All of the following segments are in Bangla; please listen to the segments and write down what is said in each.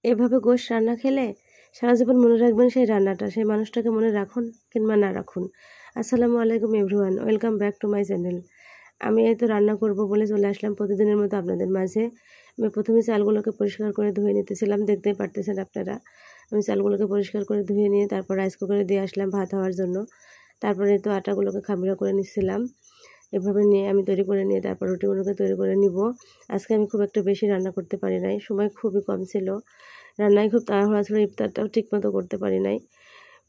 এভাবে গোশত রান্না খেলে সারা জীবন মনে রাখবেন সেই রান্নাটা, সেই মানুষটাকে মনে রাখুন কিংবা না রাখুন। আসসালামু আলাইকুম everyone, welcome back to my channel. আমি এই তো রান্না করব বলে চলে আসলাম প্রতিদিনের মতো আপনাদের মাঝে। আমি প্রথমে চালগুলোকে পরিষ্কার করে ধুয়ে নিতেছিলাম, দেখতেই পারতেছেন আপনারা। আমি চালগুলোকে পরিষ্কার করে ধুয়ে নিয়ে তারপর রাইস কুকারে দিয়ে আসলাম ভাত হওয়ার জন্য। তারপরে তো আটাগুলোকে খামিরা করে নিচ্ছিলাম। এভাবে নিয়ে আমি তৈরি করে নিয়ে তারপর রুটিগুলোকে তৈরি করে নিব। আজকে আমি খুব একটা বেশি রান্না করতে পারি নাই, সময় খুবই কম ছিল, রান্নায় খুব তাড়াহুড়া ছিল, ইফতারটাও ঠিকমতো করতে পারি নাই।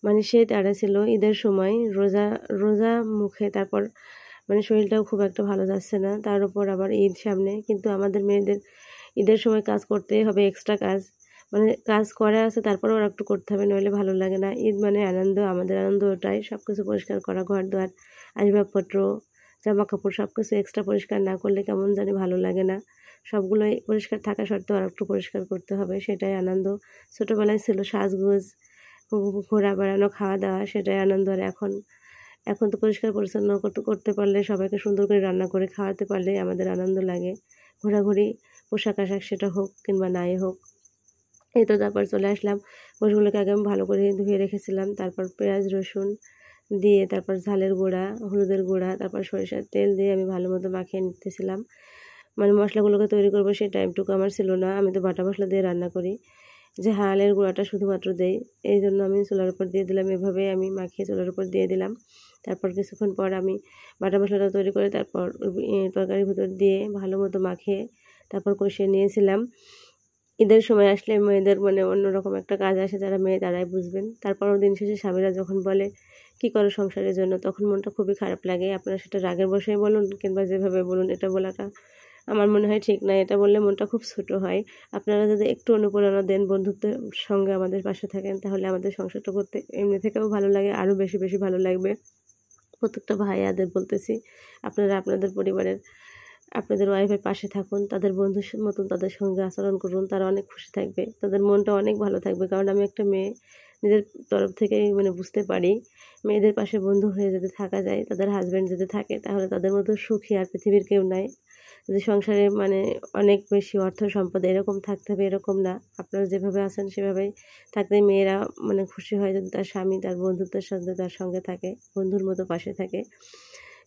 মানে সেই তাড়া ছিল ঈদের সময়, রোজা রোজা মুখে, তারপর মানে শরীরটাও খুব একটা ভালো যাচ্ছে না, তার উপর আবার ঈদ সামনে। কিন্তু আমাদের মেয়েদের ঈদের সময় কাজ করতেই হবে, এক্সট্রা কাজ, মানে কাজ করা আছে তারপরেও আর একটু করতে হবে, নইলে ভালো লাগে না। ঈদ মানে আনন্দ, আমাদের আনন্দ ওটাই। সব কিছু পরিষ্কার করা, ঘর দুয়ার, আসবাবপত্র, জামা কাপড় সব কিছু এক্সট্রা পরিষ্কার না করলে কেমন জানি ভালো লাগে না। সবগুলোই পরিষ্কার থাকা সত্ত্বেও আর একটু পরিষ্কার করতে হবে, সেটাই আনন্দ। ছোটোবেলায় ছিল সাজগোজ, ঘোরা বেড়ানো, খাওয়া দাওয়া, সেটাই আনন্দ। আর এখন তো পরিষ্কার পরিচ্ছন্ন করতে পারলে, সবাইকে সুন্দর করে রান্না করে খাওয়াতে পারলে আমাদের আনন্দ লাগে। ঘোরাঘুরি, পোশাক আশাক সেটা হোক কিংবা নাই হোক। এই তো তারপর চলে আসলাম। গোশগুলোকে আগে আমি ভালো করে ধুয়ে রেখেছিলাম, তারপর পেঁয়াজ রসুন দিয়ে, তারপর ঝালের গুঁড়া, হলুদের গুঁড়া, তারপর সরিষার তেল দিয়ে আমি ভালো মতো মাখিয়ে নিতেছিলাম। মানে মশলাগুলোকে তৈরি করবো সেই টাইমটুকু আমার ছিল না, আমি তো বাটা মশলা দিয়ে রান্না করি, যে হালের গুঁড়াটা শুধুমাত্র দেই। এই জন্য আমি চুলার উপর দিয়ে দিলাম, এভাবে আমি মাখিয়ে চুলার উপর দিয়ে দিলাম। তারপর কিছুক্ষণ পর আমি বাটা মশলাটা তৈরি করে তারপর তরকারির ভিতর দিয়ে ভালো মতো মাখিয়ে তারপর কষিয়ে নিয়েছিলাম। ঈদের সময় আসলে মেয়েদের মানে অন্যরকম একটা কাজ আসে, যারা মেয়ে তারাই বুঝবেন। তারপরও দিন শেষে স্বামীরা যখন বলে কী করো সংসারের জন্য, তখন মনটা খুবই খারাপ লাগে। আপনারা সেটা রাগের বশেই বলুন কিংবা যেভাবে বলুন, এটা বলাটা আমার মনে হয় ঠিক না। এটা বললে মনটা খুব ছোট হয়। আপনারা যদি একটু অনুপ্রেরণা দেন, বন্ধুত্বের সঙ্গে আমাদের পাশে থাকেন, তাহলে আমাদের সংসারটা করতে এমনি থেকেও ভালো লাগে, আরও বেশি বেশি ভালো লাগবে। প্রত্যেকটা ভাইয়াদের বলতেছি, আপনারা আপনাদের পরিবারের, আপনাদের ওয়াইফের পাশে থাকুন, তাদের বন্ধুর মতন তাদের সঙ্গে আচরণ করুন, তারা অনেক খুশি থাকবে, তাদের মনটা অনেক ভালো থাকবে। কারণ আমি একটা মেয়ে, নিজের তরফ থেকেই মানে বুঝতে পারি, মেয়েদের পাশে বন্ধু হয়ে যদি থাকা যায়, তাদের হাজব্যান্ড যদি থাকে, তাহলে তাদের মতো সুখী আর পৃথিবীর কেউ নাই। যদি সংসারে মানে অনেক বেশি অর্থ সম্পদ এরকম থাকতে হবে এরকম না, আপনারা যেভাবে আছেন সেভাবেই থাকলে মেয়েরা মানে খুশি হয় যদি তার স্বামী তার বন্ধুত্বের সাথে তার সঙ্গে থাকে, বন্ধুর মতো পাশে থাকে।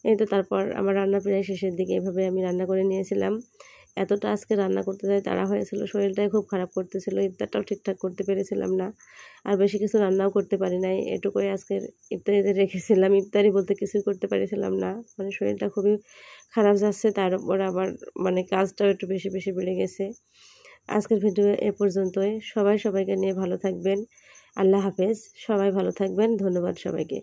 এই তো তারপর আমার রান্না প্রায় শেষের দিকে, এভাবে আমি রান্না করে নিয়েছিলাম। এতটা আজকে রান্না করতে যাই তাড়া হয়েছিল, শরীরটাই খুব খারাপ করতেছিল, ইফতারটাও ঠিকঠাক করতে পেরেছিলাম না, আর বেশি কিছু রান্নাও করতে পারি নাই। এটুকুই আজকের ইফতারিতে রেখেছিলাম, ইফতারি বলতে কিছুই করতে পারিছিলাম না, মানে শরীরটা খুবই খারাপ যাচ্ছে, তার উপর আবার মানে কাজটাও একটু বেশি বেশি বেড়ে গেছে। আজকের ভিডিও এ পর্যন্তই। সবাইকে নিয়ে ভালো থাকবেন। আল্লাহ হাফেজ। সবাই ভালো থাকবেন। ধন্যবাদ সবাইকে।